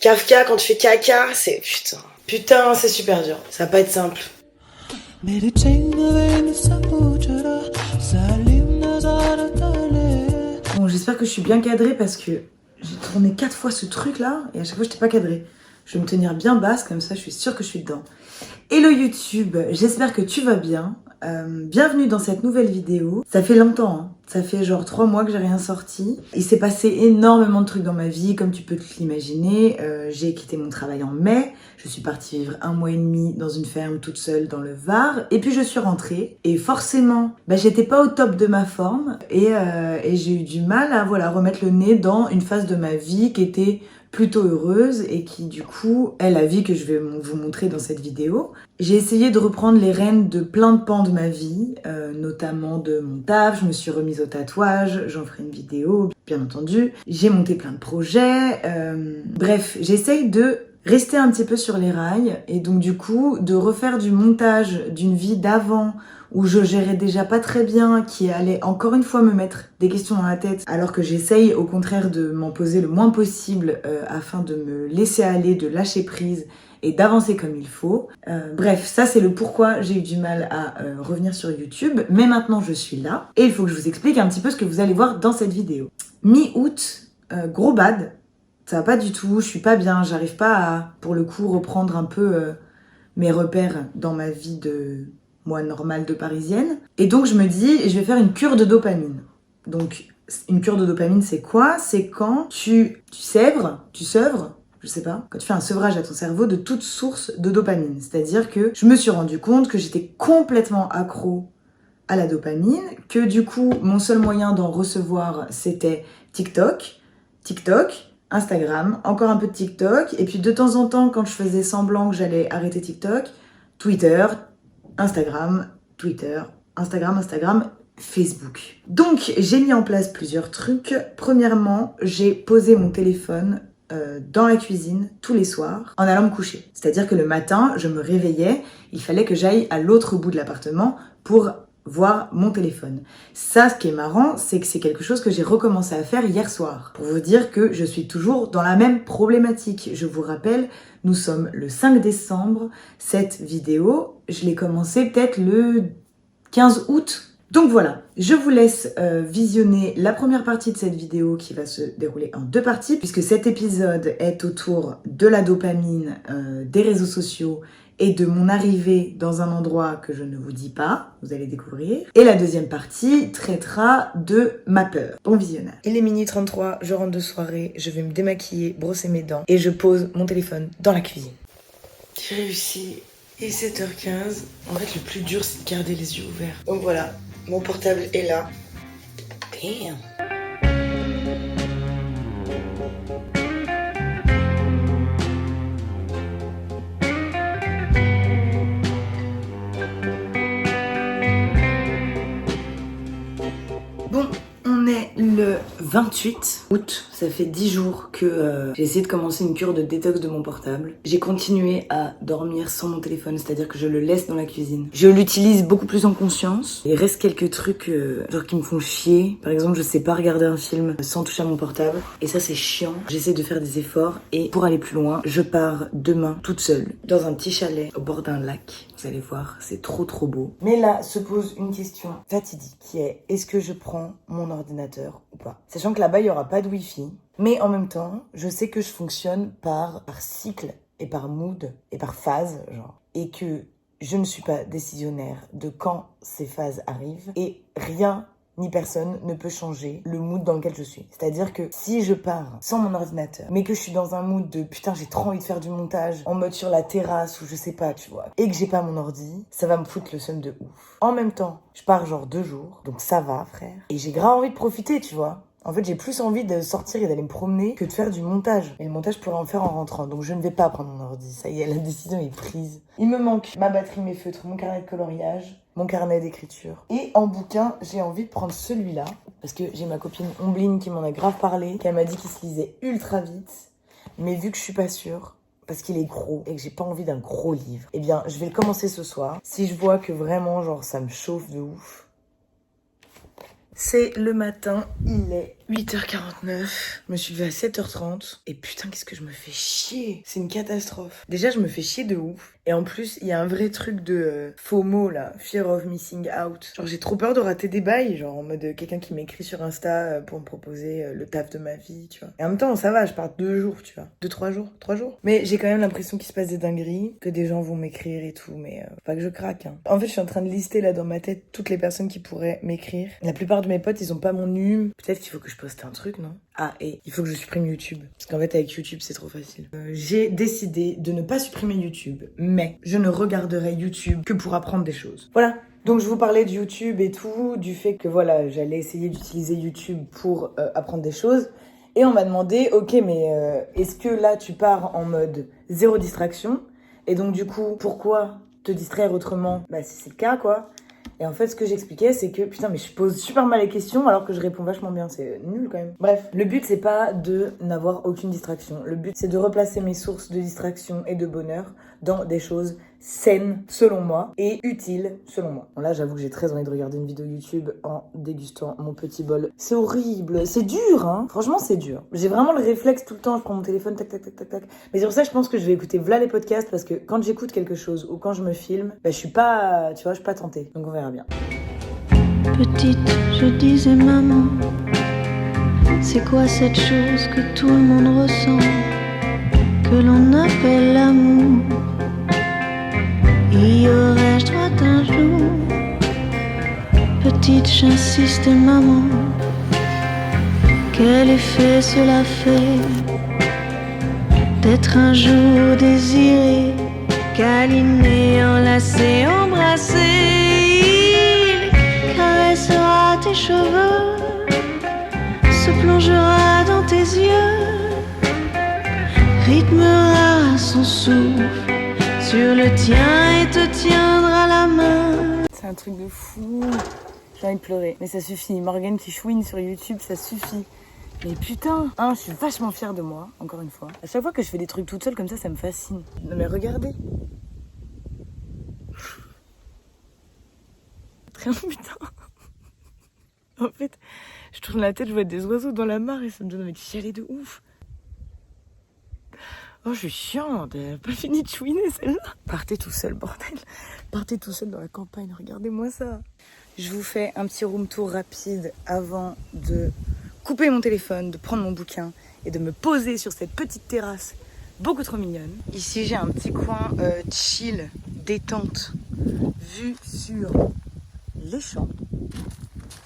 Kafka, quand tu fais caca, c'est putain. Putain, c'est super dur. Ça va pas être simple. Bon, j'espère que je suis bien cadrée parce que j'ai tourné 4 fois ce truc là et à chaque fois j'étais pas cadrée. Je vais me tenir bien basse, comme ça je suis sûre que je suis dedans. Hello YouTube, j'espère que tu vas bien. Bienvenue dans cette nouvelle vidéo. Ça fait longtemps, hein. Ça fait genre 3 mois que j'ai rien sorti. Il s'est passé énormément de trucs dans ma vie, comme tu peux te l'imaginer. J'ai quitté mon travail en mai. Je suis partie vivre 1 mois et demi dans une ferme toute seule dans le Var. Et puis je suis rentrée. Et forcément, j'étais pas au top de ma forme. Et j'ai eu du mal à remettre le nez dans une phase de ma vie qui était plutôt heureuse et qui du coup est la vie que je vais vous montrer dans cette vidéo. J'ai essayé de reprendre les rênes de plein de pans de ma vie, notamment de mon taf. Je me suis remise au tatouage, j'en ferai une vidéo bien entendu. J'ai monté plein de projets, bref, j'essaye de rester un petit peu sur les rails et donc du coup de refaire du montage d'une vie d'avant où je gérais déjà pas très bien, qui allait encore une fois me mettre des questions dans la tête, alors que j'essaye au contraire de m'en poser le moins possible afin de me laisser aller, de lâcher prise et d'avancer comme il faut. Bref, ça c'est le pourquoi j'ai eu du mal à revenir sur YouTube, mais maintenant je suis là, et il faut que je vous explique un petit peu ce que vous allez voir dans cette vidéo. Mi-août, gros bad, ça va pas du tout, je suis pas bien, j'arrive pas à, pour le coup, reprendre un peu mes repères dans ma vie de moi normale de parisienne. Et donc je me dis, je vais faire une cure de dopamine. Donc une cure de dopamine, c'est quoi? C'est quand tu sèvres, je sais pas, quand tu fais un sevrage à ton cerveau de toute source de dopamine. C'est-à-dire que je me suis rendu compte que j'étais complètement accro à la dopamine, que du coup, mon seul moyen d'en recevoir, c'était TikTok, Instagram, encore un peu de TikTok, et puis de temps en temps, quand je faisais semblant que j'allais arrêter TikTok, Twitter, Instagram, Facebook. Donc, j'ai mis en place plusieurs trucs. Premièrement, j'ai posé mon téléphone dans la cuisine tous les soirs en allant me coucher. C'est-à-dire que le matin, je me réveillais, il fallait que j'aille à l'autre bout de l'appartement pour voir mon téléphone. Ça, ce qui est marrant, c'est que c'est quelque chose que j'ai recommencé à faire hier soir. Pour vous dire que je suis toujours dans la même problématique. Je vous rappelle, nous sommes le 5 décembre. Cette vidéo, je l'ai commencée peut-être le 15 août. Donc voilà, je vous laisse visionner la première partie de cette vidéo qui va se dérouler en 2 parties, puisque cet épisode est autour de la dopamine, des réseaux sociaux et de mon arrivée dans un endroit que je ne vous dis pas, vous allez découvrir. Et la deuxième partie traitera de ma peur. Bon visionnage. Il est minuit 33, je rentre de soirée, je vais me démaquiller, brosser mes dents et je pose mon téléphone dans la cuisine. J'ai réussi. Et 7h15. En fait, le plus dur, c'est de garder les yeux ouverts. Donc voilà, mon portable est là. Damn. Bon, on est le 28 août. Ça fait 10 jours que j'ai essayé de commencer une cure de détox de mon portable. J'ai continué à dormir sans mon téléphone, c'est-à-dire que je le laisse dans la cuisine. Je l'utilise beaucoup plus en conscience. Il reste quelques trucs genre qui me font chier. Par exemple, je sais pas regarder un film sans toucher à mon portable. Et ça, c'est chiant. J'essaie de faire des efforts. Et pour aller plus loin, je pars demain toute seule dans un petit chalet au bord d'un lac. Vous allez voir, c'est trop beau. Mais là se pose une question fatidique qui est: est-ce que je prends mon ordinateur ou pas? Sachant que là-bas, il y aura pas de wifi. Mais en même temps, je sais que je fonctionne par cycle et par mood et par phase, genre. Et que je ne suis pas décisionnaire de quand ces phases arrivent. Et rien ni personne ne peut changer le mood dans lequel je suis. C'est-à-dire que si je pars sans mon ordinateur, mais que je suis dans un mood de putain, j'ai trop envie de faire du montage, en mode sur la terrasse ou je sais pas, tu vois, et que j'ai pas mon ordi, ça va me foutre le seum de ouf. En même temps, je pars genre 2 jours, donc ça va, frère. Et j'ai grave envie de profiter, tu vois. En fait, j'ai plus envie de sortir et d'aller me promener que de faire du montage. Et le montage, je pourrais en faire en rentrant. Donc, je ne vais pas prendre mon ordi. Ça y est, la décision est prise. Il me manque ma batterie, mes feutres, mon carnet de coloriage, mon carnet d'écriture. Et en bouquin, j'ai envie de prendre celui-là. Parce que j'ai ma copine Ombline qui m'en a grave parlé, qui m'a dit qu'il se lisait ultra vite. Mais vu que je suis pas sûre, parce qu'il est gros et que j'ai pas envie d'un gros livre, eh bien, je vais le commencer ce soir. Si je vois que vraiment, genre, ça me chauffe de ouf. C'est le matin, il est 8h49, je me suis levée à 7h30 et putain qu'est-ce que je me fais chier. C'est une catastrophe. Déjà je me fais chier de ouf. Et en plus il y a un vrai truc de FOMO là, Fear of Missing Out. Genre j'ai trop peur de rater des bails, genre en mode quelqu'un qui m'écrit sur Insta pour me proposer le taf de ma vie, tu vois. Et en même temps ça va, je pars 2 jours, tu vois. 3 jours. Mais j'ai quand même l'impression qu'il se passe des dingueries, que des gens vont m'écrire et tout, mais faut pas que je craque. Hein. En fait je suis en train de lister là dans ma tête toutes les personnes qui pourraient m'écrire. La plupart de mes potes ils ont pas mon num. Peut-être qu'il faut que je poste un truc, non? Ah, et il faut que je supprime YouTube. Parce qu'en fait, avec YouTube, c'est trop facile. J'ai décidé de ne pas supprimer YouTube, mais je ne regarderai YouTube que pour apprendre des choses. Voilà. Donc, je vous parlais de YouTube et tout, du fait que voilà, j'allais essayer d'utiliser YouTube pour apprendre des choses. Et on m'a demandé, ok, mais est-ce que là, tu pars en mode zéro distraction? Et donc, du coup, pourquoi te distraire autrement? Bah, si c'est le cas, quoi. Et en fait, ce que j'expliquais, c'est que, putain, mais je pose super mal les questions alors que je réponds vachement bien. C'est nul quand même. Bref, le but, c'est pas de n'avoir aucune distraction. Le but, c'est de replacer mes sources de distraction et de bonheur dans des choses saines, selon moi, et utiles, selon moi. Bon, là, j'avoue que j'ai très envie de regarder une vidéo YouTube en dégustant mon petit bol. C'est horrible. C'est dur, hein. Franchement, c'est dur. J'ai vraiment le réflexe tout le temps. Je prends mon téléphone, tac, tac, tac, tac, tac. Mais c'est pour ça que je pense que je vais écouter v'là les podcasts parce que quand j'écoute quelque chose ou quand je me filme, bah, je suis pas, tu vois, je suis pas tentée. Donc, on verra bien. Petite, je disais maman, c'est quoi cette chose que tout le monde ressent, que l'on appelle l'amour? Y aurais-je droit un jour? Petite, j'insiste maman, quel effet cela fait d'être un jour désiré, câliné, enlacé, embrassé? Tes cheveux, se plongera dans tes yeux, rythmera son souffle sur le tien et te tiendra la main. C'est un truc de fou. J'ai envie de pleurer, mais ça suffit. Morgane qui chouine sur YouTube, ça suffit. Mais putain, hein, je suis vachement fière de moi, encore une fois. À chaque fois que je fais des trucs toute seule comme ça me fascine. Non mais regardez. Très putain. En fait, je tourne la tête, je vois des oiseaux dans la mare et ça me donne envie de chialer de ouf. Oh, je suis chiante, elle a pas fini de chouiner celle-là. Partez tout seul, bordel. Partez tout seul dans la campagne, regardez-moi ça. Je vous fais un petit room tour rapide avant de couper mon téléphone, de prendre mon bouquin et de me poser sur cette petite terrasse beaucoup trop mignonne. Ici, j'ai un petit coin chill, détente, vue sur les champs.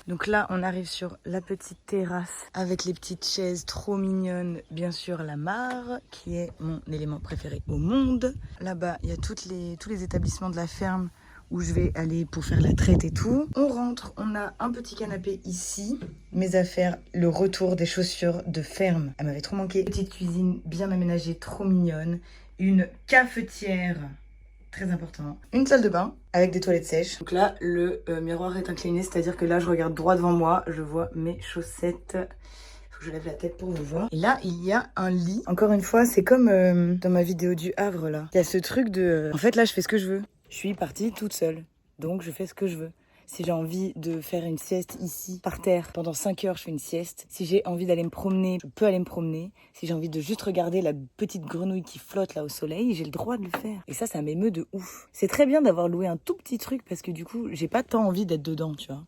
Donc là, on arrive sur la petite terrasse avec les petites chaises trop mignonnes. Bien sûr, la mare, qui est mon élément préféré au monde. Là-bas, il y a tous les établissements de la ferme où je vais aller pour faire la traite et tout. On rentre, on a un petit canapé ici. Mes affaires, le retour des chaussures de ferme. Elle m'avait trop manqué. Petite cuisine bien aménagée, trop mignonne. Une cafetière. Très important. Une salle de bain avec des toilettes sèches. Donc là, le miroir est incliné, c'est-à-dire que là, je regarde droit devant moi, je vois mes chaussettes. Faut que je lève la tête pour vous voir. Et là, il y a un lit. Encore une fois, c'est comme dans ma vidéo du Havre, là. Il y a ce truc de... En fait, là, je fais ce que je veux. Je suis partie toute seule, donc je fais ce que je veux. Si j'ai envie de faire une sieste ici, par terre, pendant 5 heures, je fais une sieste. Si j'ai envie d'aller me promener, je peux aller me promener. Si j'ai envie de juste regarder la petite grenouille qui flotte là au soleil, j'ai le droit de le faire. Et ça m'émeut de ouf. C'est très bien d'avoir loué un tout petit truc parce que du coup, j'ai pas tant envie d'être dedans, tu vois.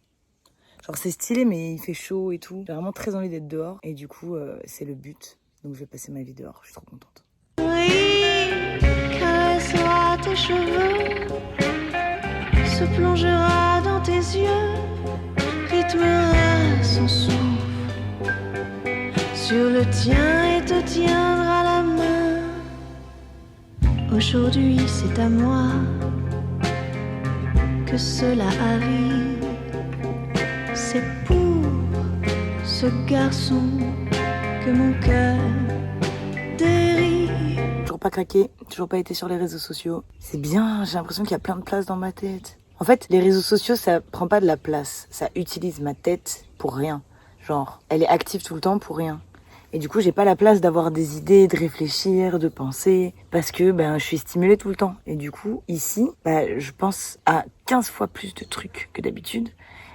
Genre c'est stylé, mais il fait chaud et tout. J'ai vraiment très envie d'être dehors. Et du coup, c'est le but. Donc je vais passer ma vie dehors, je suis trop contente. Oui, caressera tes cheveux, se plongera dans tes yeux, rythmera son souffle sur le tien et te tiendra la main. Aujourd'hui c'est à moi que cela arrive. C'est pour ce garçon que mon cœur dérive. Toujours pas craqué, toujours pas été sur les réseaux sociaux. C'est bien, j'ai l'impression qu'il y a plein de place dans ma tête. En fait, les réseaux sociaux, ça prend pas de la place. Ça utilise ma tête pour rien. Genre, elle est active tout le temps pour rien. Et du coup, j'ai pas la place d'avoir des idées, de réfléchir, de penser. Parce que, je suis stimulée tout le temps. Et du coup, ici, je pense à 15 fois plus de trucs que d'habitude.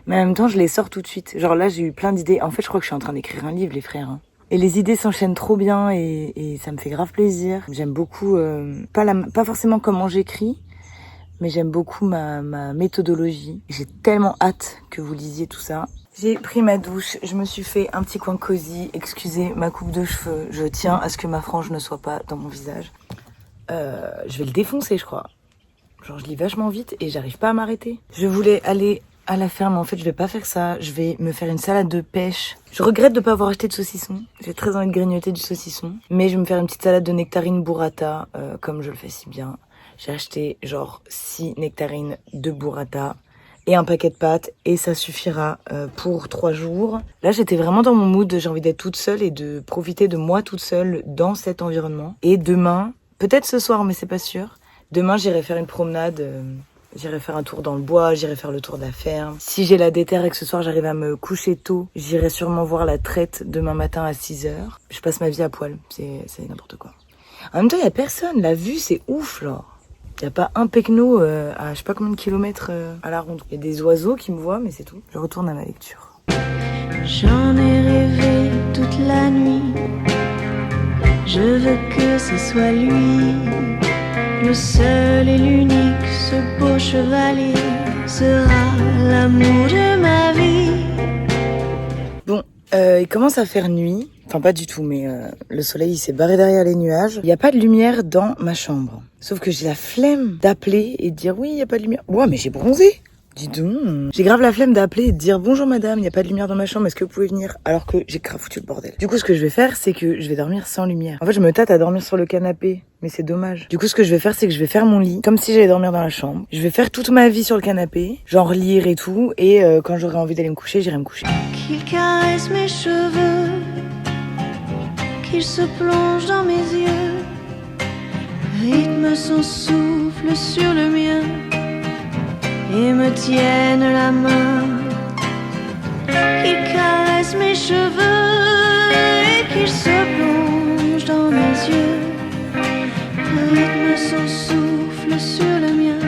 Mais en même temps, je les sors tout de suite. Genre là, j'ai eu plein d'idées. En fait, je crois que je suis en train d'écrire un livre, les frères. Hein. Et les idées s'enchaînent trop bien et ça me fait grave plaisir. J'aime beaucoup, pas forcément comment j'écris, mais j'aime beaucoup ma méthodologie. J'ai tellement hâte que vous lisiez tout ça. J'ai pris ma douche, je me suis fait un petit coin cosy. Excusez ma coupe de cheveux, je tiens à ce que ma frange ne soit pas dans mon visage. Je vais le défoncer, je crois. Genre, je lis vachement vite et j'arrive pas à m'arrêter. Je voulais aller à la ferme, en fait, je vais pas faire ça. Je vais me faire une salade de pêche. Je regrette de pas avoir acheté de saucisson. J'ai très envie de grignoter du saucisson. Mais je vais me faire une petite salade de nectarines burrata, comme je le fais si bien. J'ai acheté genre 6 nectarines de burrata et un paquet de pâtes et ça suffira pour 3 jours. Là, j'étais vraiment dans mon mood. J'ai envie d'être toute seule et de profiter de moi toute seule dans cet environnement. Et demain, peut-être ce soir, mais c'est pas sûr. Demain, j'irai faire une promenade. J'irai faire un tour dans le bois, j'irai faire le tour de la ferme. Si j'ai la déterre et que ce soir j'arrive à me coucher tôt, j'irai sûrement voir la traite demain matin à 6h. Je passe ma vie à poil, c'est n'importe quoi. En même temps, il y a personne, la vue c'est ouf là. Il y a pas un pecno à je sais pas combien de kilomètres à la ronde. Il y a des oiseaux qui me voient, mais c'est tout. Je retourne à ma lecture. J'en ai rêvé toute la nuit. Je veux que ce soit lui. Le seul et l'unique, ce beau chevalier sera l'amour de ma vie. Bon, il commence à faire nuit. Enfin, pas du tout, mais le soleil il s'est barré derrière les nuages. Il n'y a pas de lumière dans ma chambre. Sauf que j'ai la flemme d'appeler et de dire oui, il n'y a pas de lumière. Ouais, mais j'ai bronzé. Dis donc. J'ai grave la flemme d'appeler et de dire bonjour madame, il n'y a pas de lumière dans ma chambre, est-ce que vous pouvez venir? Alors que j'ai grave foutu le bordel. Du coup, ce que je vais faire, c'est que je vais dormir sans lumière. En fait, je me tâte à dormir sur le canapé, mais c'est dommage. Du coup, ce que je vais faire, c'est que je vais faire mon lit, comme si j'allais dormir dans la chambre. Je vais faire toute ma vie sur le canapé, genre lire et tout, et quand j'aurai envie d'aller me coucher, j'irai me coucher. Qu'il caresse mes cheveux, qu'il se plonge dans mes yeux, rythme son souffle sur le mien et me tienne la main, qu'il caresse mes cheveux et qu'il se plonge dans mes yeux, rythme son souffle sur le mien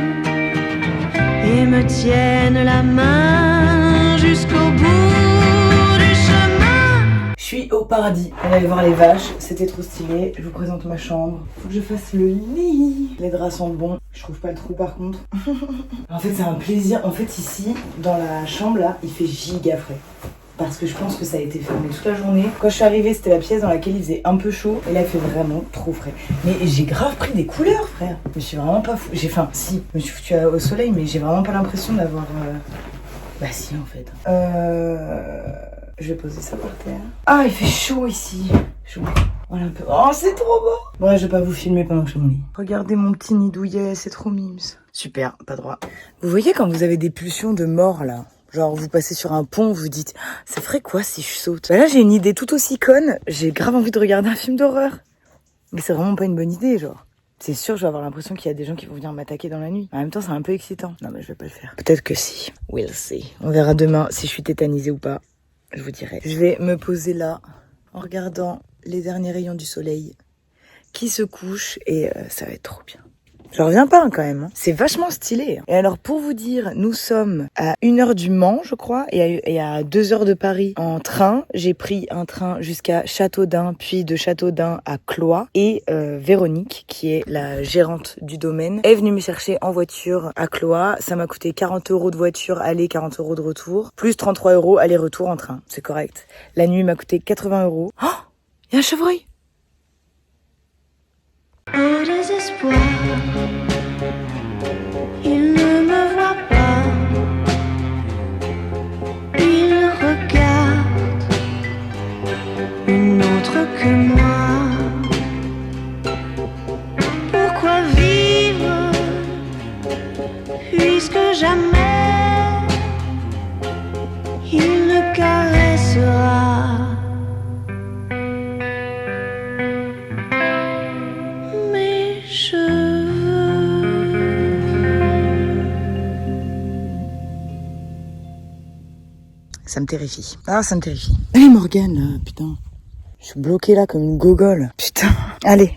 et me tienne la main jusqu'au bout du chemin. Je suis au paradis. On allait voir les vaches, c'était trop stylé. Je vous présente ma chambre. Faut que je fasse le lit. Les draps sont bons. Je trouve pas le trou par contre. En fait, c'est un plaisir. En fait, ici, dans la chambre là, il fait giga frais. Parce que je pense que ça a été fermé toute la journée. Quand je suis arrivée, c'était la pièce dans laquelle il faisait un peu chaud. Et là, il fait vraiment trop frais. Mais j'ai grave pris des couleurs, frère. Je me suis vraiment pas foutu. Si, je me suis foutu au soleil, mais j'ai vraiment pas l'impression d'avoir. Bah, si, en fait. Je vais poser ça par terre. Ah, il fait chaud ici. Chaud. Voilà un peu. Oh, c'est trop beau. Ouais, je vais pas vous filmer pendant que je fais mon lit. Regardez mon petit nid douillet, c'est trop mimes. Super, pas droit. Vous voyez quand vous avez des pulsions de mort, là? Genre, vous passez sur un pont, vous dites, ça ferait quoi si je saute? Bah là, j'ai une idée tout aussi conne. J'ai grave envie de regarder un film d'horreur. Mais c'est vraiment pas une bonne idée, genre. C'est sûr, je vais avoir l'impression qu'il y a des gens qui vont venir m'attaquer dans la nuit. En même temps, c'est un peu excitant. Non, mais je vais pas le faire. Peut-être que si. We'll see. On verra demain si je suis tétanisée ou pas. Je vous dirai. Je vais me poser là, en regardant les derniers rayons du soleil qui se couchent et ça va être trop bien. Je reviens pas quand même. C'est vachement stylé. Et alors pour vous dire, nous sommes à 1h du Mans, je crois, et à 2h de Paris en train. J'ai pris un train jusqu'à Châteaudun, puis de Châteaudun à Cloix. Et Véronique, qui est la gérante du domaine, est venue me chercher en voiture à Cloix. Ça m'a coûté 40 € de voiture aller, 40 € de retour, plus 33 € aller-retour en train. C'est correct. La nuit m'a coûté 80 €. Oh, il y a un chevreuil. Au désespoir, il ne me voit pas, il regarde une autre que moi. Pourquoi vivre puisque jamais il ne caressera mes cheveux? Ça me terrifie. Ah, ça me terrifie. Allez, Morgane, là, putain. Je suis bloquée là comme une gogole. Putain. Allez.